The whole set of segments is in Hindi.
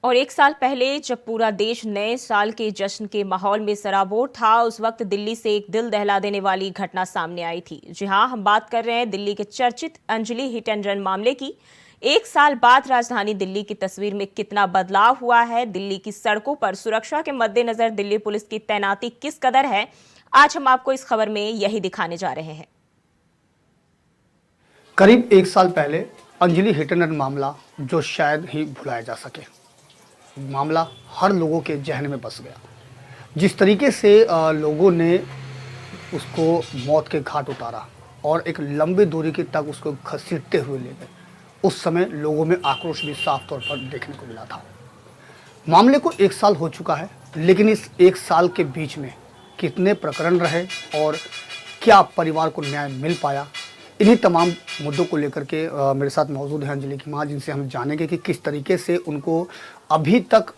और एक साल पहले जब पूरा देश नए साल के जश्न के माहौल में सराबोर था, उस वक्त दिल्ली से एक दिल दहला देने वाली घटना सामने आई थी। जी हां, हम बात कर रहे हैं दिल्ली के चर्चित अंजलि हिट एंड रन मामले की। एक साल बाद राजधानी दिल्ली की तस्वीर में कितना बदलाव हुआ है, दिल्ली की सड़कों पर सुरक्षा के मद्देनजर दिल्ली पुलिस की तैनाती किस कदर है, आज हम आपको इस खबर में यही दिखाने जा रहे हैं। करीब एक साल पहले अंजलि हिट एंड रन मामला जो शायद ही भुलाया जा सके, मामला हर लोगों के जहन में बस गया। जिस तरीके से लोगों ने उसको मौत के घाट उतारा और एक लंबी दूरी की तक उसको घसीटते हुए ले गए, उस समय लोगों में आक्रोश भी साफ तौर पर देखने को मिला था। मामले को एक साल हो चुका है, लेकिन इस एक साल के बीच में कितने प्रकरण रहे और क्या परिवार को न्याय मिल पाया, इन्हीं तमाम मुद्दों को लेकर के मेरे साथ मौजूद है अंजलि की माँ, जिनसे हम जानेंगे कि किस तरीके से उनको अभी तक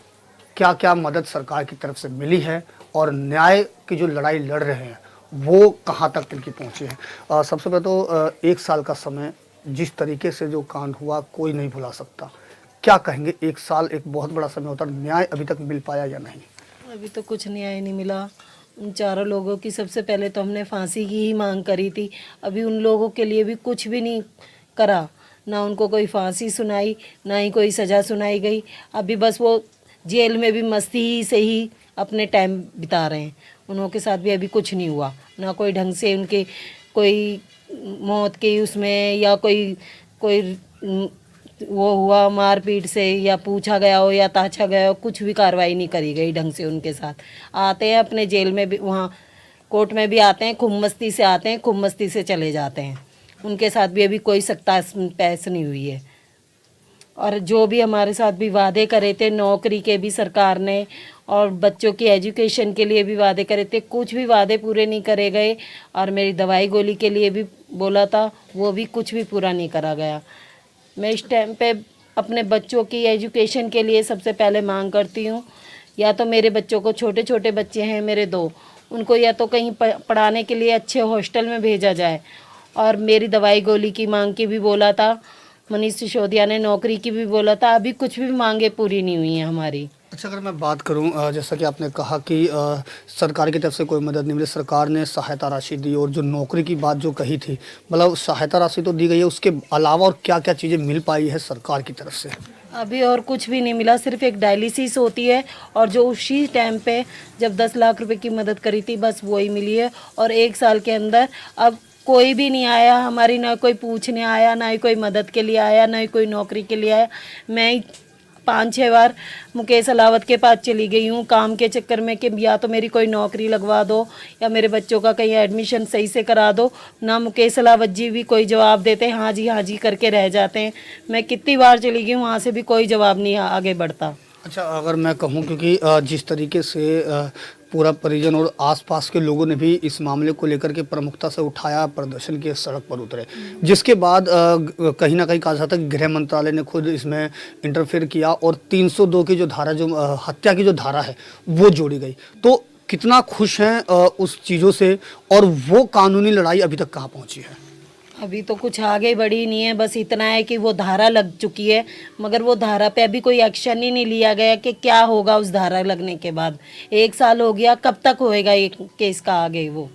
क्या क्या मदद सरकार की तरफ से मिली है और न्याय की जो लड़ाई लड़ रहे हैं वो कहाँ तक इनकी पहुँची है। सबसे पहले तो एक साल का समय, जिस तरीके से जो कांड हुआ कोई नहीं भुला सकता। क्या कहेंगे, एक साल एक बहुत बड़ा समय होता है, न्याय अभी तक मिल पाया या नहीं? अभी तो कुछ न्याय नहीं मिला। उन चारों लोगों की सबसे पहले तो हमने फांसी की ही मांग करी थी। अभी उन लोगों के लिए भी कुछ भी नहीं करा, ना उनको कोई फांसी सुनाई, ना ही कोई सज़ा सुनाई गई। अभी बस वो जेल में भी मस्ती ही से ही अपने टाइम बिता रहे हैं। उनके साथ भी अभी कुछ नहीं हुआ, ना कोई ढंग से उनके कोई मौत के उसमें या कोई कोई वो हुआ मारपीट से या पूछा गया हो या ताछा गया हो, कुछ भी कार्रवाई नहीं करी गई ढंग से उनके साथ। आते हैं अपने जेल में भी, वहाँ कोर्ट में भी आते हैं, खूब मस्ती से आते हैं, खूब मस्ती से चले जाते हैं। उनके साथ भी अभी कोई सख्ता पैस नहीं हुई है। और जो भी हमारे साथ भी वादे करे थे नौकरी के भी सरकार ने, और बच्चों की एजुकेशन के लिए भी वादे करे थे, कुछ भी वादे पूरे नहीं करे गए। और मेरी दवाई गोली के लिए भी बोला था, वो भी कुछ भी पूरा नहीं करा गया। मैं इस टाइम पे अपने बच्चों की एजुकेशन के लिए सबसे पहले मांग करती हूँ, या तो मेरे बच्चों को, छोटे छोटे बच्चे हैं मेरे दो, उनको या तो कहीं पढ़ाने के लिए अच्छे हॉस्टल में भेजा जाए। और मेरी दवाई गोली की मांग की भी बोला था मनीष सिसोदिया ने, नौकरी की भी बोला था। अभी कुछ भी मांगे पूरी नहीं हुई हैं हमारी। अच्छा, अगर मैं बात करूं, जैसा कि आपने कहा कि सरकार की तरफ से कोई मदद नहीं मिली, सरकार ने सहायता राशि दी और जो नौकरी की बात जो कही थी, मतलब सहायता राशि तो दी गई है, उसके अलावा और क्या क्या चीज़ें मिल पाई है सरकार की तरफ से? अभी और कुछ भी नहीं मिला, सिर्फ एक डायलिसिस होती है, और जो उसी टाइम पे जब 10 लाख रुपए की मदद करी थी बस वही मिली है। और एक साल के अंदर अब कोई भी नहीं आया हमारी, ना कोई पूछने आया, ना ही कोई मदद के लिए आया, ना ही कोई नौकरी के लिए आया। मैं 5-6 बार मुकेश अलावत के पास चली गई हूँ काम के चक्कर में कि या तो मेरी कोई नौकरी लगवा दो या मेरे बच्चों का कहीं एडमिशन सही से करा दो। ना मुकेश अलावत जी भी कोई जवाब देते हैं, हाँ जी करके रह जाते हैं। मैं कितनी बार चली गई हूँ, वहाँ से भी कोई जवाब नहीं आगे बढ़ता। अच्छा, अगर मैं कहूं, क्योंकि जिस तरीके से पूरा परिजन और आसपास के लोगों ने भी इस मामले को लेकर के प्रमुखता से उठाया, प्रदर्शन के सड़क पर उतरे, जिसके बाद कहीं ना कहीं कहा जाता है गृह मंत्रालय ने खुद इसमें इंटरफेयर किया और 302 की जो धारा, जो हत्या की जो धारा है वो जोड़ी गई। तो कितना खुश हैं उस चीज़ों से, और वो कानूनी लड़ाई अभी तक कहाँ पहुँची है? अभी तो कुछ आगे बढ़ी नहीं है, बस इतना है कि वो धारा लग चुकी है, मगर वो धारा पे अभी कोई एक्शन ही नहीं लिया गया कि क्या होगा उस धारा लगने के बाद। एक साल हो गया, कब तक होएगा ये केस का आगे वो।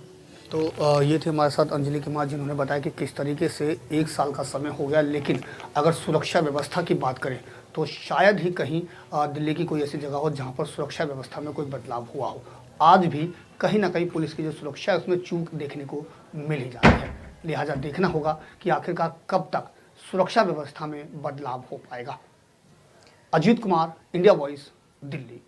तो ये थे हमारे साथ अंजलि की माँ, जिन्होंने बताया कि किस तरीके से एक साल का समय हो गया, लेकिन अगर सुरक्षा व्यवस्था की बात करें तो शायद ही कहीं दिल्ली की कोई ऐसी जगह हो जहाँ पर सुरक्षा व्यवस्था में कोई बदलाव हुआ हो। आज भी कहीं ना कहीं पुलिस की जो सुरक्षा है उसमें चूक देखने को मिल ही जाती है। लिहाजा देखना होगा कि आखिरकार कब तक सुरक्षा व्यवस्था में बदलाव हो पाएगा। Ajit Kumar, India voice, Delhi.